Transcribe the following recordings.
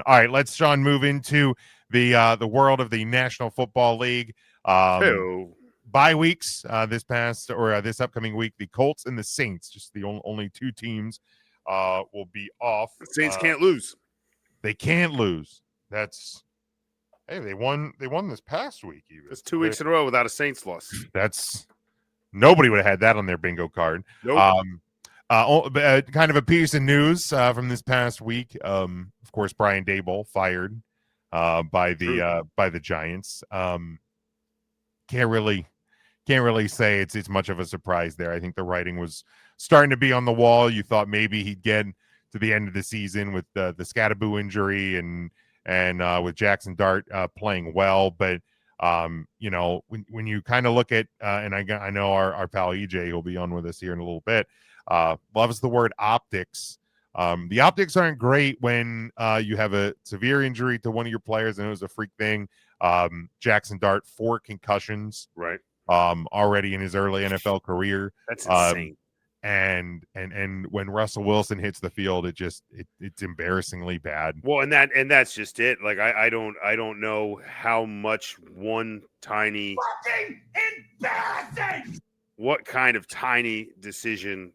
All right, let's, Sean, move into the world of the National Football League. Bye weeks this upcoming week. The Colts and the Saints, just the only two teams, will be off. The Saints can't lose. They can't lose. They won this past week. Even it's 2 weeks in a row without a Saints loss. That's nobody would have had that on their bingo card. Nope. Kind of a piece of news from this past week. Of course, Brian Daboll fired by the Giants. Can't really say it's much of a surprise there. I think the writing was starting to be on the wall. You thought maybe he'd get to the end of the season with the Scatterboo injury and with Jackson Dart playing well, but when you kind of look at and I know our pal EJ, who'll be on with us here in a little bit, loves the word optics. The optics aren't great when you have a severe injury to one of your players, and it was a freak thing. Jackson Dart, 4 concussions, right? Already in his early NFL career. That's insane. And when Russell Wilson hits the field, it's embarrassingly bad. Well, and that's just it. Like I don't know how much one tiny fucking embarrassing. What kind of tiny decision,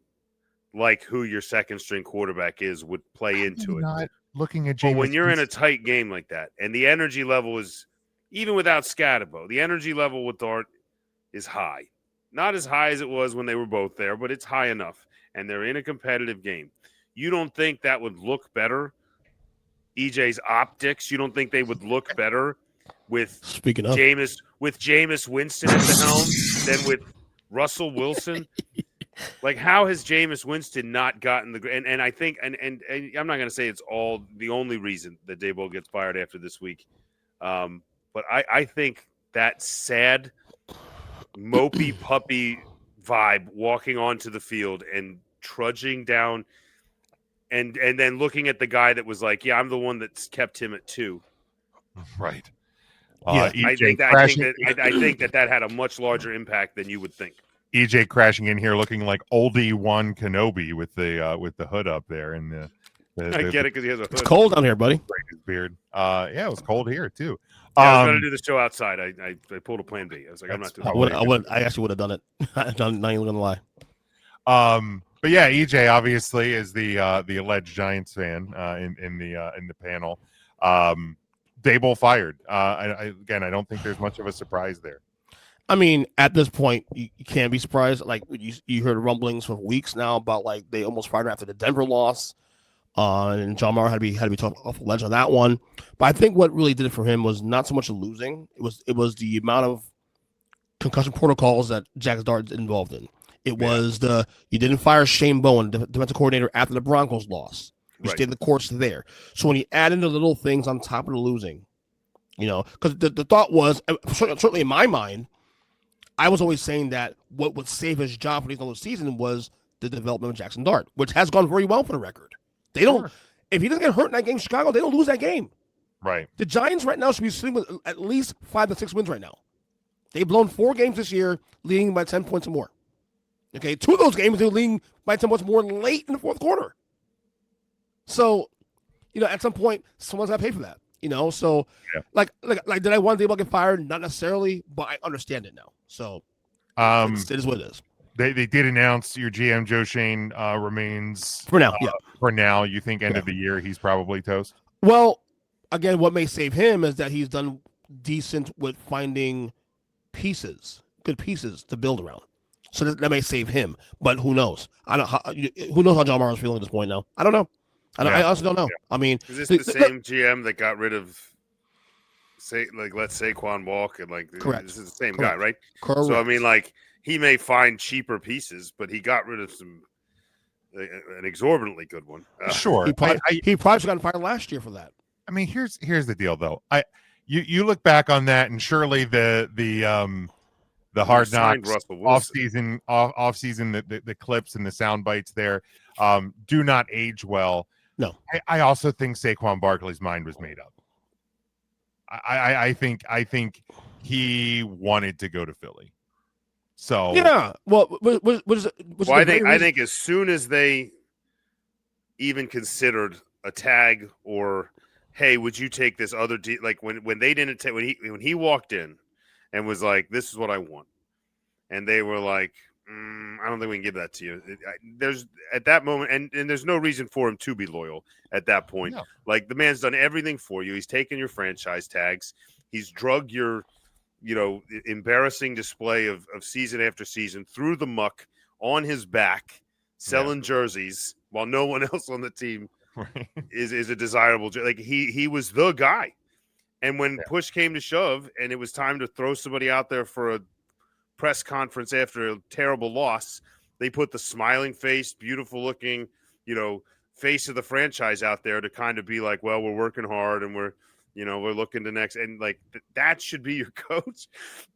like who your second string quarterback is, would play into it. Not looking at, but when you're in a tight game like that, and the energy level is, even without Scatterbo, the energy level with Dart is high. Not as high as it was when they were both there, but it's high enough. And they're in a competitive game. You don't think that would look better? EJ's optics, you don't think they would look better with Jameis Winston at the helm than with Russell Wilson? Like, how has Jameis Winston not gotten the – and I think – and I'm not going to say it's all the only reason that Daboll gets fired after this week. But I think that sad – mopey puppy vibe walking onto the field and trudging down and then looking at the guy that was like, yeah, I'm the one that's kept him at 2. Right. I think that had a much larger impact than you would think. EJ crashing in here looking like oldie one Kenobi with the hood up there and the I get it because he has a hood. It's cold down here, buddy. His beard. Yeah, it was cold here too. I was going to do the show outside. I pulled a plan B. I was like, I'm not doing it. I actually would have done it. I'm not even going to lie. But yeah, EJ obviously is the alleged Giants fan in the panel. Daboll fired. I don't think there's much of a surprise there. I mean, at this point, you can't be surprised. Like you heard rumblings for weeks now about like they almost fired him after the Denver loss. And John Mara had to be talked off the ledge on that one. But I think what really did it for him was not so much the losing. It was the amount of concussion protocols that Jackson Dart involved in. It was you didn't fire Shane Bowen, defensive coordinator, after the Broncos loss. You stayed the course there. So when you add in the little things on top of the losing, because the thought was, certainly in my mind, I was always saying that what would save his job for the end of the season was the development of Jackson Dart, which has gone very well for the record. They don't. If he doesn't get hurt in that game in Chicago, they don't lose that game. Right. The Giants right now should be sitting with at least 5 to 6 wins right now. They've blown 4 games this year, leading by 10 points or more. Okay, 2 of those games they're leading by 10 points more late in the fourth quarter. So, at some point, someone's got to pay for that. So like did I want Daboll to get fired? Not necessarily, but I understand it now. So it is what it is. They did announce your GM Joe Shane remains for now. For now, you think end of the year he's probably toast? Well, again, what may save him is that he's done decent with finding good pieces to build around. So that may save him, but who knows? Who knows how John Mara's feeling at this point now? I don't know. I honestly don't know. Yeah. I mean, is this the same GM that got rid of? Let's Saquon Walk, and correct. This is the same guy, right? Correct. So I mean, he may find cheaper pieces, but he got rid of an exorbitantly good one. Sure, he probably should have gotten fired last year for that. I mean, here's the deal, though. You look back on that, and surely the Hard Knocks off season, the clips and the sound bites there do not age well. No, I also think Saquon Barkley's mind was made up. I think he wanted to go to Philly. So yeah, well, I think as soon as they even considered a tag or hey, would you take this other deal? Like when they didn't take when he walked in and was like, this is what I want, and they were like, I don't think we can give that to you. There's at that moment, and there's no reason for him to be loyal at that point. No. Like the man's done everything for you. He's taken your franchise tags. He's drug your, embarrassing display of season after season through the muck on his back, selling jerseys while no one else on the team is a desirable. Like he was the guy. And when push came to shove and it was time to throw somebody out there for a press conference after a terrible loss, they put the smiling face, beautiful looking, face of the franchise out there to kind of be like, well, we're working hard and we're looking to next, and like that should be your coach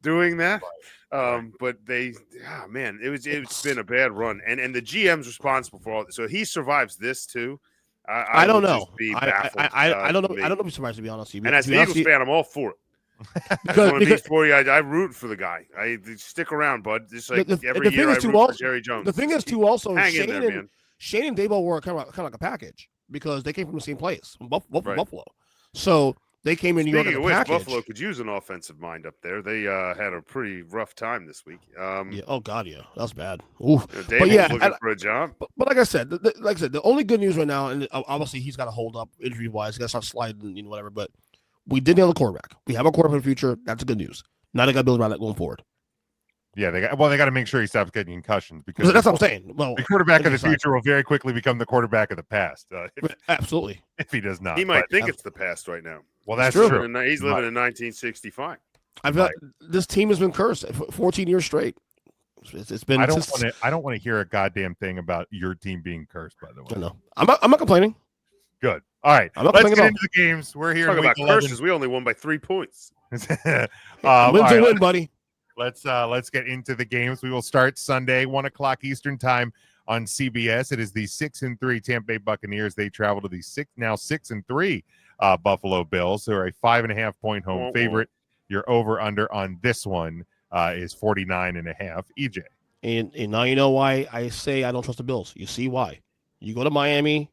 doing that. But it's been a bad run, and the GM's responsible for all this. So he survives this too. I don't know. Be baffled, I don't know. I don't know if he's surprised, to be honest with you. And as an Eagles fan, I'm all for it. I root for the guy. I stick around, bud. Just like every year, I root for Jerry Jones. The thing is, too, also Shane and Daboll were kind of like a package because they came from the same place, Buffalo. So they came in New York. Speaking of which, Buffalo could use an offensive mind up there. They had a pretty rough time this week. Oh God, yeah, that was bad. Ooh. Daboll's looking for a job. But like I said, the only good news right now, and obviously he's got to hold up injury wise. He got to start sliding, whatever. But we did nail the quarterback. We have a quarterback for the future. That's good news. Now they got to build around that going forward. Yeah, they got to make sure he stops getting concussions because that's what I'm saying. Well, the quarterback of the future will very quickly become the quarterback of the past. Absolutely. If he does not, he might think it's the past right now. Well, that's true. He's living in 1965. This team has been cursed for 14 years straight. It's been. I don't want to hear a goddamn thing about your team being cursed. By the way, I know. I'm not complaining. Good. All right. Let's get into the games. We're here. Talk about curses. We only won by 3 points. Win's a win, buddy. Let's get into the games. We will start Sunday, 1:00 Eastern time on CBS. It is the 6-3 Tampa Bay Buccaneers. They travel to the 6-3 Buffalo Bills, who are a 5.5-point home favorite. Your over under on this one is 49.5. EJ. And now you know why I say I don't trust the Bills. You see why? You go to Miami.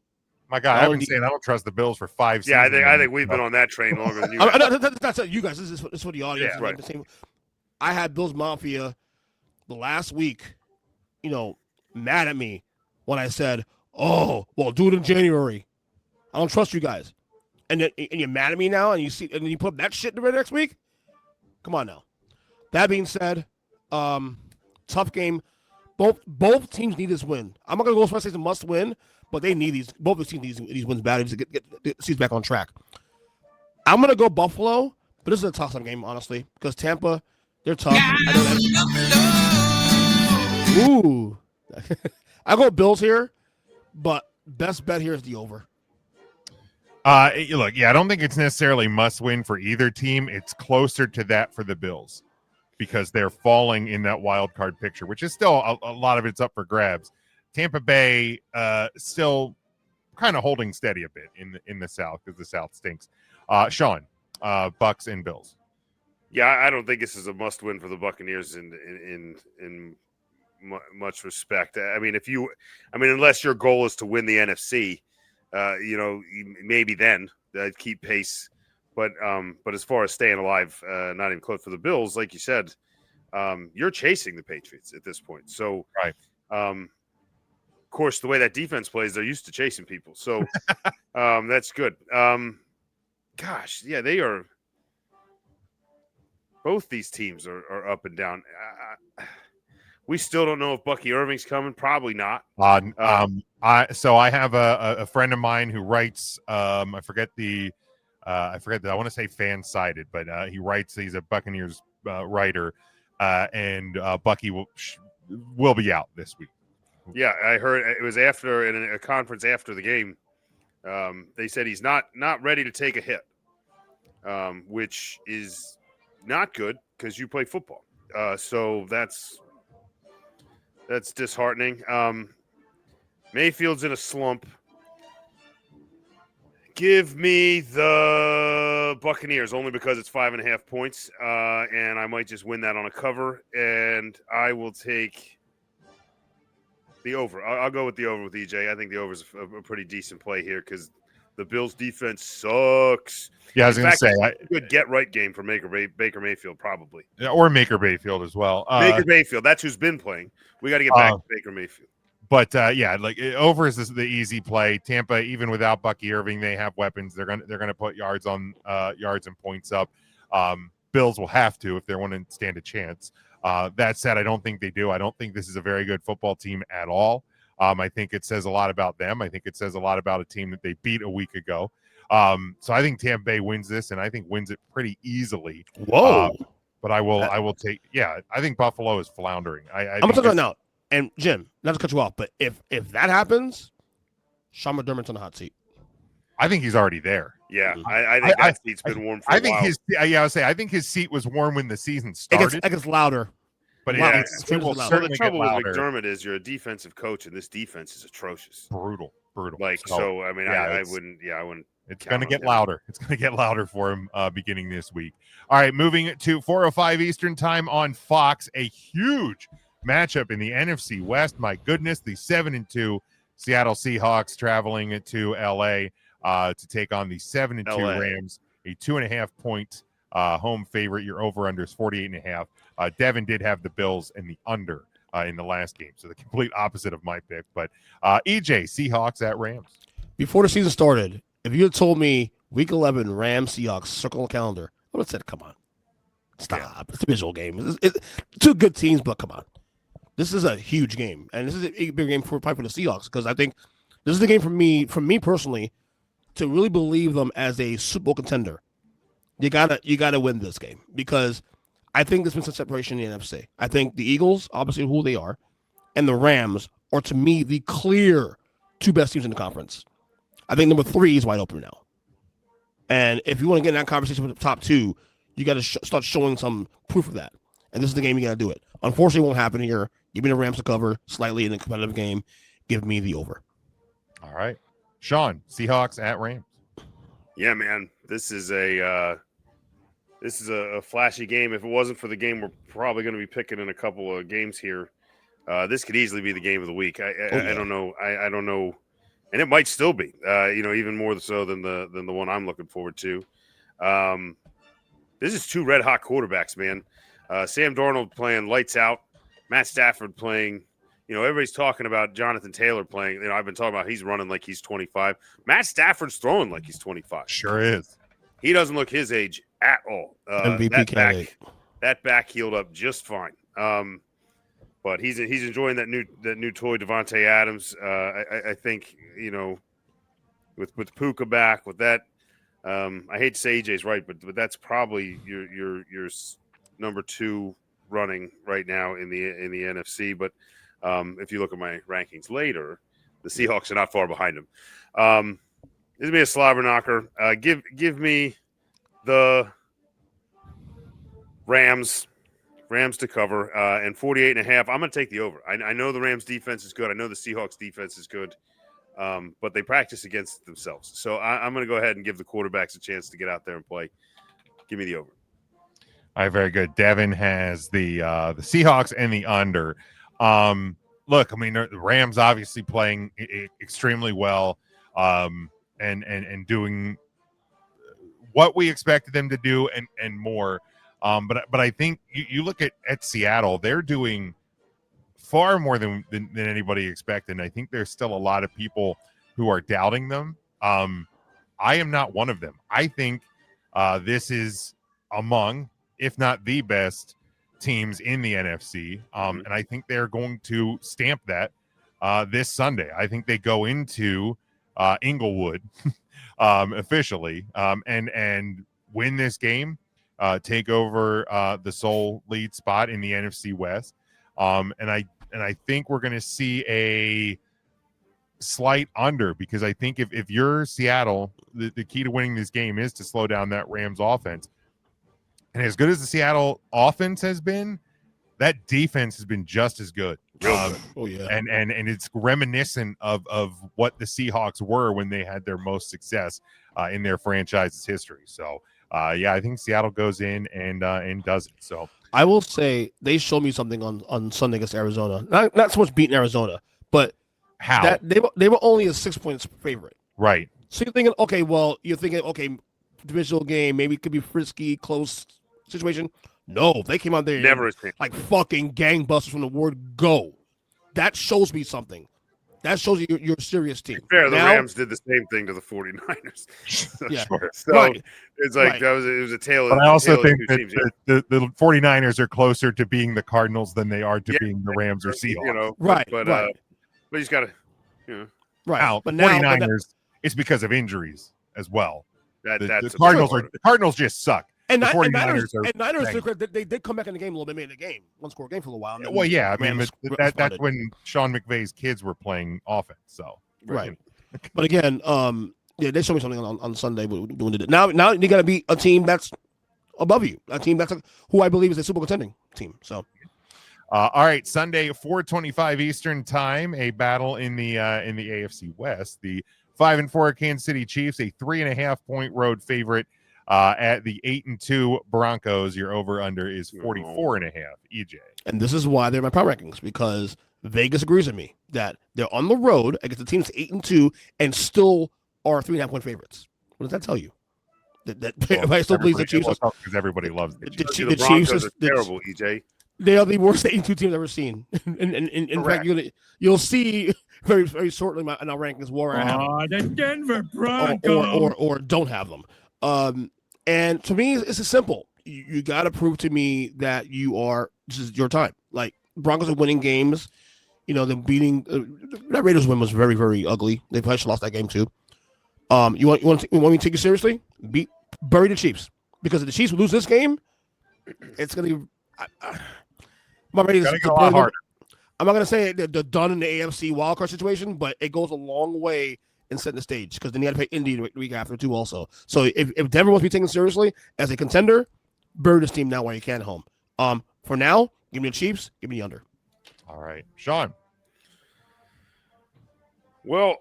My God, I've been saying I don't trust the Bills for 5 seasons. Yeah, I think we've been on that train longer than you. That's you guys. This is for the audience. Yeah, right. I had Bills Mafia the last week, mad at me when I said, "Oh, well, do it in January." I don't trust you guys, and you're mad at me now, and you put up that shit the next week. Come on now. That being said, tough game. Both teams need this win. I'm not gonna go as far as say it's a must win, but they need these. Both teams need these wins badly to get the season back on track. I'm gonna go Buffalo, but this is a tough game, honestly, because Tampa. They're tough. Ooh. I go Bills here, but best bet here is the over. Look, I don't think it's necessarily must win for either team. It's closer to that for the Bills because they're falling in that wild card picture, which is still a lot of it's up for grabs. Tampa Bay still kind of holding steady a bit in the South because the South stinks. Sean, Bucks and Bills. Yeah, I don't think this is a must-win for the Buccaneers in much respect. I mean, unless your goal is to win the NFC, maybe then keep pace. But as far as staying alive, not even close for the Bills, like you said, you're chasing the Patriots at this point. So, right. Of course, the way that defense plays, they're used to chasing people. So that's good. Gosh, yeah, they are. Both these teams are up and down. We still don't know if Bucky Irving's coming. Probably not. I have a friend of mine who writes. I forget that. I want to say fan-sided, but he writes. He's a Buccaneers writer, and Bucky will be out this week. Yeah, I heard it was after in a conference after the game. They said he's not ready to take a hit, which is not good because you play football. So that's disheartening. Mayfield's in a slump. Give me the Buccaneers only because it's 5.5 points, and I might just win that on a cover. And I will take the over. I'll go with the over with EJ. I think the over is a pretty decent play here because The Bills defense sucks. Yeah, I was In going to fact, say, it's a good get right game for Baker Mayfield, probably. or Maker Bayfield as well. Baker Mayfield, that's who's been playing. We got to get back to Baker Mayfield. But yeah, like over is the easy play. Tampa, even without Bucky Irving, they have weapons. They're gonna put yards and points up. Bills will have to if they want to stand a chance. That said, I don't think they do. I don't think this is a very good football team at all. I think it says a lot about them. I think it says a lot about a team that they beat a week ago. So I think Tampa Bay wins this, and I think wins it pretty easily. Whoa! But I will take. Yeah, I think Buffalo is floundering. I'm gonna tell you right now. And Jim, not to cut you off, but if that happens, Sean McDermott's on the hot seat. I think he's already there. Yeah, I think that seat's been warm for a while. I think his seat was warm when the season started. It gets louder. But yeah, it will the certainly trouble get with louder. McDermott is you're a defensive coach, and this defense is atrocious. Brutal. Like, so I mean, I wouldn't. Yeah, I wouldn't. It's going to get louder. It's going to get louder for him beginning this week. All right, moving to 4:05 Eastern time on Fox. A huge matchup in the NFC West. My goodness, the 7-2 Seattle Seahawks traveling to LA to take on the 7-2 Rams. A 2.5 point home favorite. Your over under is 48.5. Devin did have the Bills and the under in the last game, so the complete opposite of my pick. But EJ, Seahawks at Rams. Before the season started, if you had told me Week 11 Rams Seahawks circle the calendar, I would have said, "Come on, stop! Yeah. It's a visual game. It's two good teams, but come on, this is a huge game, and this is a big game for probably for the Seahawks because I think this is the game for me personally to really believe them as a Super Bowl contender. You gotta win this game because I think there's been some separation in the NFC. I think the Eagles, obviously who they are, and the Rams are to me the clear two best teams in the conference. I think number 3 is wide open now. And if you want to get in that conversation with the top 2, you got to start showing some proof of that. And this is the game you got to do it. Unfortunately, it won't happen here. Give me the Rams to cover slightly in a competitive game. Give me the over. All right. Sean, Seahawks at Rams. Yeah, man. This is a flashy game. If it wasn't for the game we're probably going to be picking in a couple of games here, this could easily be the game of the week. I don't know. I don't know. And it might still be, even more so than the one I'm looking forward to. This is two red hot quarterbacks, man. Sam Darnold playing lights out, Matt Stafford playing. Everybody's talking about Jonathan Taylor playing. I've been talking about he's running like he's 25. Matt Stafford's throwing like he's 25. Sure is. He doesn't look his age at all. MVP that back healed up just fine. But he's enjoying that new toy, Devontae Adams. I think with Puka back with that. I hate to say AJ's right, but that's probably your number 2 running right now in the NFC. But if you look at my rankings later, the Seahawks are not far behind him. This is be a slobber knocker. Give me the Rams to cover and 48.5. I'm going to take the over. I know the Rams defense is good. I know the Seahawks defense is good, but they practice against themselves. So I'm going to go ahead and give the quarterbacks a chance to get out there and play. Give me the over. All right, very good. Devin has the Seahawks and the under. Look, I mean, the Rams obviously playing extremely well and doing what we expected them to do and more. But I think you look at Seattle, they're doing far more than anybody expected. And I think there's still a lot of people who are doubting them. I am not one of them. I think this is among, if not the best teams in the NFC. And I think they're going to stamp that this Sunday. I think they go into Inglewood officially and win this game. Take over the sole lead spot in the NFC West, and I think we're going to see a slight under because I think if you're Seattle, the key to winning this game is to slow down that Rams offense. And as good as the Seattle offense has been, that defense has been just as good. And it's reminiscent of what the Seahawks were when they had their most success in their franchise's history. So. I think Seattle goes in and does it. So I will say they showed me something on Sunday against Arizona. Not so much beating Arizona, but how that they were only a 6 points favorite. Right. So you're thinking, okay, divisional game, maybe it could be frisky, close situation. No, they came out there Never a chance. like fucking gangbusters from the word go. That shows me something. That shows you you're a serious team. Fair, the Now- Rams did the same thing to the 49ers. Yeah. Sure. So Right. it's like Right. it was a tale of But I also tale of think two that teams, yeah. the 49ers are closer to being the Cardinals than they are to Yeah. being the Rams or Seahawks. You know, Right, but right. but he's got to, you know, right. Now, but the now, 49ers, it's because of injuries as well. that's The Cardinals just suck. and the Ni- 49ers and are Niners, banging. they did come back in the game a little bit, made the game, one score game for a little while. And then Well, yeah, I the mean, Rams that's responded. when Sean McVay's kids were playing offense. So Right. But again, yeah, they showed me something on Sunday. But doing it now you got to be a team that's above you, a team that's who I believe is a Super Bowl contending team. So all right, Sunday 4:25 Eastern time, a battle in the AFC West. The 5-4 Kansas City Chiefs, a 3.5 point road favorite at the 8-2 Broncos. Your over under is 44.5. EJ. and this is why they're in my power rankings, because Vegas agrees with me that they're on the road against the teams 8-2 and still are 3.5 point favorites. What does that tell you? That I still believe the Chiefs. Because everybody loves the Chiefs. The Broncos are terrible, EJ. They are the worst 8-2 teams I've ever seen. In fact, you'll see very very shortly in our rankings where I have the Denver Broncos. or don't have them. And to me, it's as simple. You got to prove to me that this is your time. Like, Broncos are winning games. You know, they're beating that Raiders win was very very ugly. They probably should have lost that game too. You want me to take you seriously? Bury the Chiefs, because if the Chiefs lose this game, it's gonna be. My rating is Gotta get a lot harder. I'm not gonna say they're done in the AFC wildcard situation, but it goes a long way in setting the stage, because then you got to play Indy the week after too also. So if Denver wants to be taken seriously as a contender, bury this team now while you can at home. For now, give me the Chiefs, give me the under. All right, Sean. Well,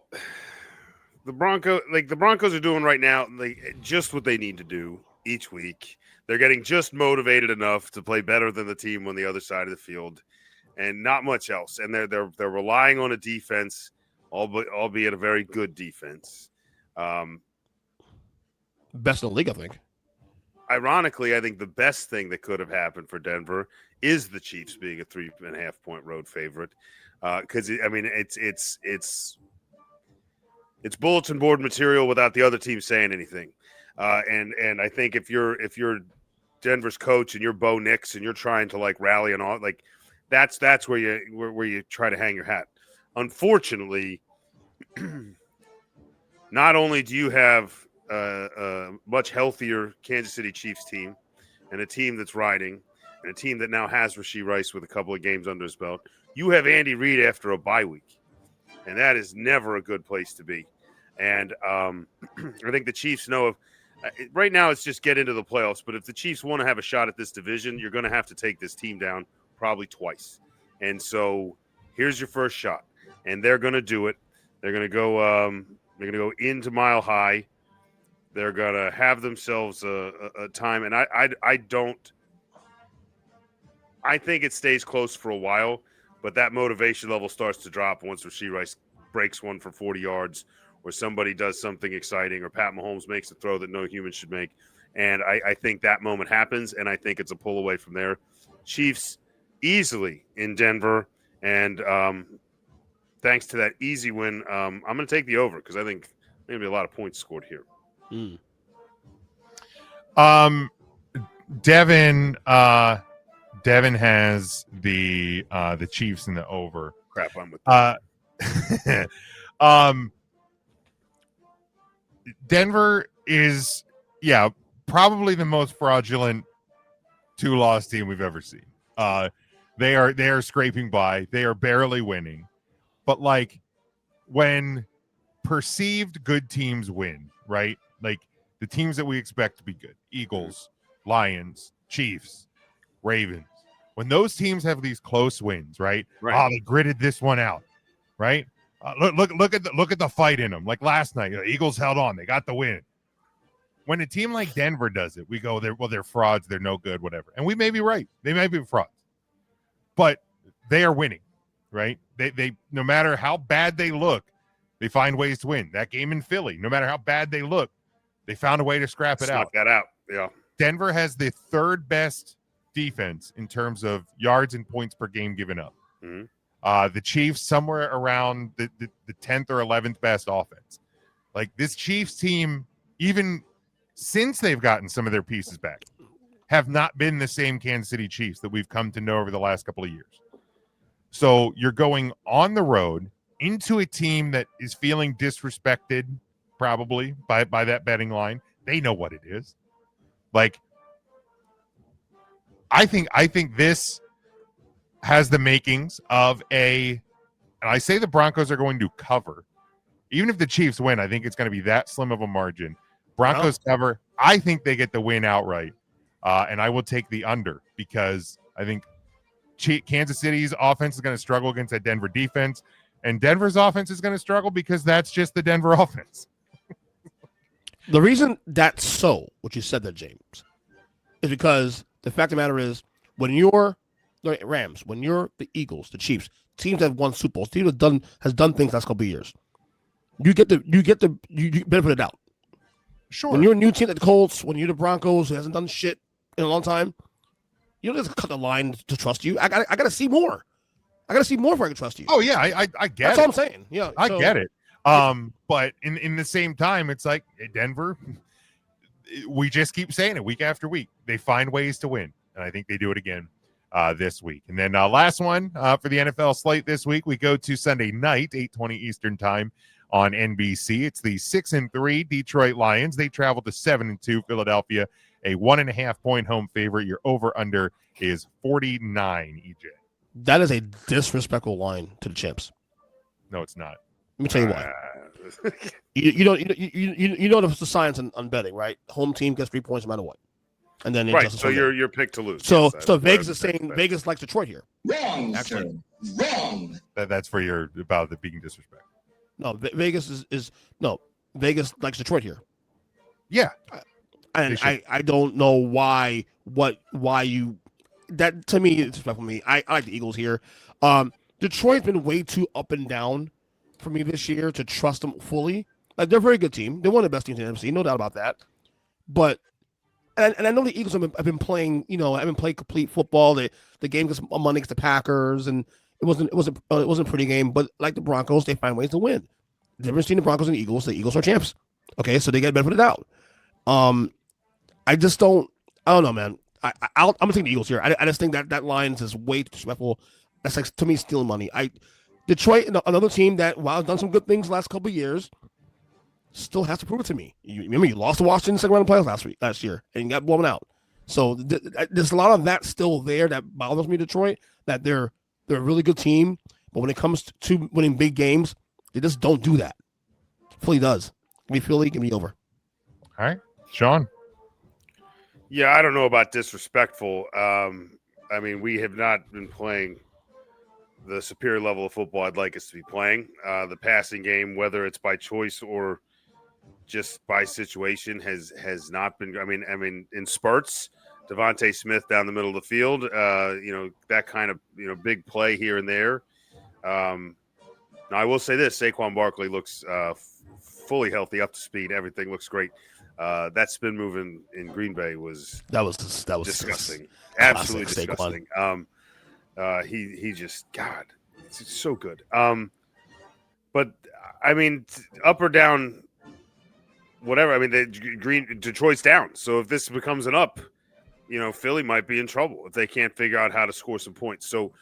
the Broncos are doing right now, like, just what they need to do each week. They're getting just motivated enough to play better than the team on the other side of the field, and not much else. And they're relying on a defense, albeit a very good defense. Best in the league, I think. Ironically, I think the best thing that could have happened for Denver is the Chiefs being a 3.5 point road favorite. Because I mean, it's bulletin board material without the other team saying anything. And I think if you're Denver's coach and you're Bo Nix and you're trying to like rally and all, like that's where you try to hang your hat. Unfortunately, not only do you have a much healthier Kansas City Chiefs team and a team that's riding and a team that now has Rashee Rice with a couple of games under his belt, you have Andy Reid after a bye week, and that is never a good place to be. And I think the Chiefs know right now it's just get into the playoffs, but if the Chiefs want to have a shot at this division, you're going to have to take this team down probably twice. And so here's your first shot, and they're going to do it. They're going to go into Mile High. They're going to have themselves a time, and I think it stays close for a while, but that motivation level starts to drop once Rashee Rice breaks one for 40 yards, or somebody does something exciting, or Pat Mahomes makes a throw that no human should make. And I think that moment happens, and I think it's a pull away from there. Chiefs easily in Denver, and thanks to that easy win, I'm going to take the over, because I think there's going to be a lot of points scored here. Devin has the Chiefs in the over. Crap, I'm with Denver is probably the most fraudulent 2-loss team we've ever seen. They are scraping by. They are barely winning. But like, when perceived good teams win, right? Like the teams that we expect to be good, Eagles, Lions, Chiefs, Ravens, when those teams have these close wins, right? Oh, they gritted this one out, right? Look at the fight in them. Like last night, the Eagles held on. They got the win. When a team like Denver does it, we go, they're frauds. They're no good, whatever. And we may be right. They may be frauds. But they are winning, right? They no matter how bad they look, They find ways to win. That game in Philly, no matter how bad they look, they found a way to scrap it out. Snuck that out. Yeah. Denver has the third best defense in terms of yards and points per game given up. Mhm. The Chiefs somewhere around the 10th or 11th best offense. Like this Chiefs team, even since they've gotten some of their pieces back, have not been the same Kansas City Chiefs that we've come to know over the last couple of years. So you're going on the road into a team that is feeling disrespected probably by that betting line. They know what it is. Like, I think this has the makings of and I say the Broncos are going to cover. Even if the Chiefs win, I think it's going to be that slim of a margin. Broncos cover. I think they get the win outright. And I will take the under because I think Kansas City's offense is going to struggle against that Denver defense, and Denver's offense is going to struggle because that's just the Denver offense. The reason that's so, what you said there, James, is because the fact of the matter is when you're the Rams, when you're the Eagles, the Chiefs, teams that have won Super Bowls, teams that has done things last couple of years, you benefit of the doubt. Sure. When you're a new team like the Colts, when you're the Broncos who hasn't done shit in a long time, you don't just cut the line to trust you. I got to see more. I got to see more before I can trust you. Oh yeah, I get That's it. all I'm saying. Yeah, I get it. But in the same time, it's like Denver. We just keep saying it week after week. They find ways to win, and I think they do it again this week. And then last one for the NFL slate this week, we go to Sunday night, 8:20 Eastern time on NBC. It's the 6-3 Detroit Lions. They travel to 7-2 Philadelphia, a 1.5 point home favorite. Your over under is 49. EJ. That is a disrespectful line to the champs. No, it's not. Let me tell you why. You know the science on betting, right? Home team gets 3 points no matter what, and then Right. So you're picked to lose. So Yes, Vegas is saying Vegas likes Detroit here. Wrong, Actually. sir. Wrong. That's for your about the being disrespect. No, Vegas is Vegas likes Detroit here. Yeah. And They I don't know why you that to me it's respectful for me. I like the Eagles here. Detroit's been way too up and down for me this year to trust them fully. Like they're a very good team. They're one of the best teams in the NFC, no doubt about that. But and I know the Eagles have been playing, haven't played complete football. The game gets Monday against the Packers, and it wasn't a pretty game. But like the Broncos, they find ways to win. The difference between the Broncos and the Eagles are champs. Okay, so they get benefit of the doubt. I don't know, man. I'm gonna take the Eagles here. I just think that line is way too disrespectful. That's like to me stealing money. Detroit, another team that while has done some good things the last couple of years, still has to prove it to me. You remember you lost to Washington in the second round of playoffs last year, and you got blown out. So there's a lot of that still there that bothers me. Detroit, that they're a really good team, but when it comes to winning big games, they just don't do that. Philly does. Give me Philly, give me over. All right, Sean. Yeah, I don't know about disrespectful. I mean, we have not been playing the superior level of football I'd like us to be playing. The passing game, whether it's by choice or just by situation, has not been. I mean, in spurts, Devontae Smith down the middle of the field. That kind of big play here and there. Now I will say this: Saquon Barkley looks fully healthy, up to speed. Everything looks great. That spin move in Green Bay was disgusting, absolutely disgusting. He just it's so good. But I mean, up or down, whatever. I mean, Detroit's down. So if this becomes an up, Philly might be in trouble if they can't figure out how to score some points. So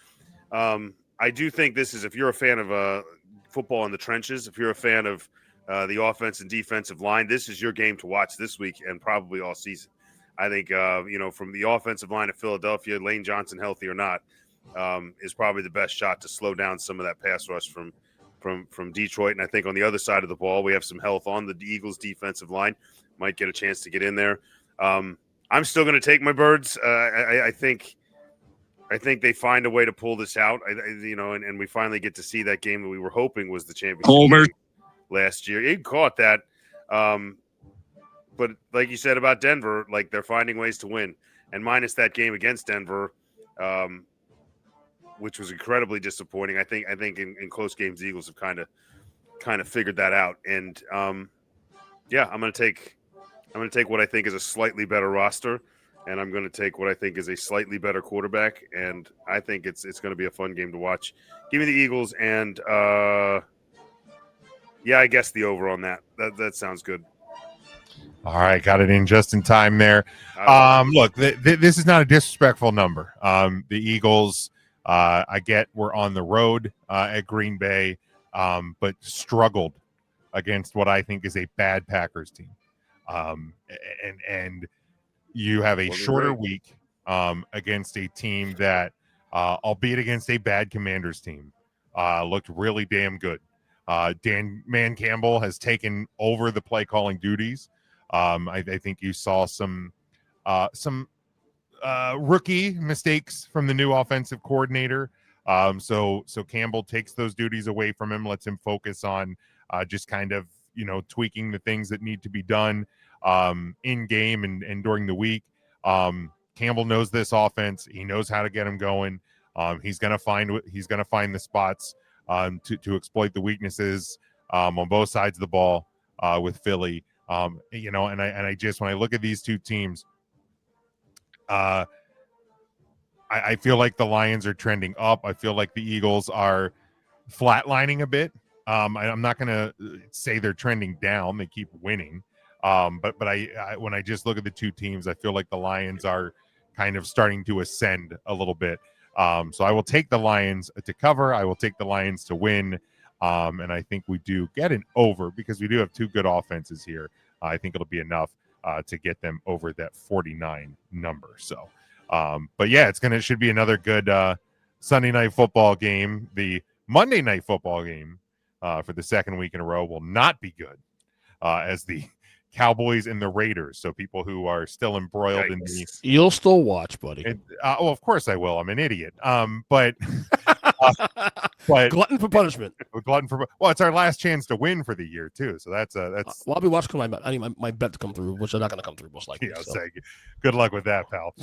I do think this is, if you're a fan of football in the trenches, if you're a fan of the offense and defensive line, this is your game to watch this week and probably all season. I think, from the offensive line of Philadelphia, Lane Johnson, healthy or not, is probably the best shot to slow down some of that pass rush from Detroit. And I think on the other side of the ball, we have some health on the Eagles defensive line, might get a chance to get in there. I'm still going to take my Birds. I think they find a way to pull this out, and we finally get to see that game that we were hoping was the championship Homer. game last year. He caught that. But like you said about Denver, like they're finding ways to win. And minus that game against Denver, which was incredibly disappointing. I think in close games, the Eagles have kind kind of figured that out. And yeah, I'm gonna take what I think is a slightly better roster, and I'm gonna take what I think is a slightly better quarterback. And I think it's gonna be a fun game to watch. Give me the Eagles, and yeah, I guess the over on that. That sounds good. All right, got it in just in time there. Look, this is not a disrespectful number. The Eagles, I get we're on the road at Green Bay, but struggled against what I think is a bad Packers team. And you have a shorter week against a team that, albeit against a bad Commanders team, looked really damn good. Dan Campbell has taken over the play calling duties. I think you saw some rookie mistakes from the new offensive coordinator. So Campbell takes those duties away from him, lets him focus on just kind of, tweaking the things that need to be done in game and during the week. Campbell knows this offense. He knows how to get him going. He's gonna find the spots to exploit the weaknesses on both sides of the ball with Philly. And I just, when I look at these two teams, I feel like the Lions are trending up. I feel like the Eagles are flatlining a bit. I'm not going to say they're trending down. They keep winning. But I when I just look at the two teams, I feel like the Lions are kind of starting to ascend a little bit. So I will take the Lions to cover. I will take the Lions to win. And I think we do get an over because we do have two good offenses here. I think it'll be enough to get them over that 49 number. So, but yeah, should be another good Sunday night football game. The Monday night football game for the second week in a row will not be good as the Cowboys and the Raiders. So people who are still embroiled in the, you'll still watch, buddy. of course I will. I'm an idiot. But glutton for punishment. It's our last chance to win for the year too. So that's I'll be watching my bet to come through, which are not going to come through most likely. Say good luck with that, pal. Yeah.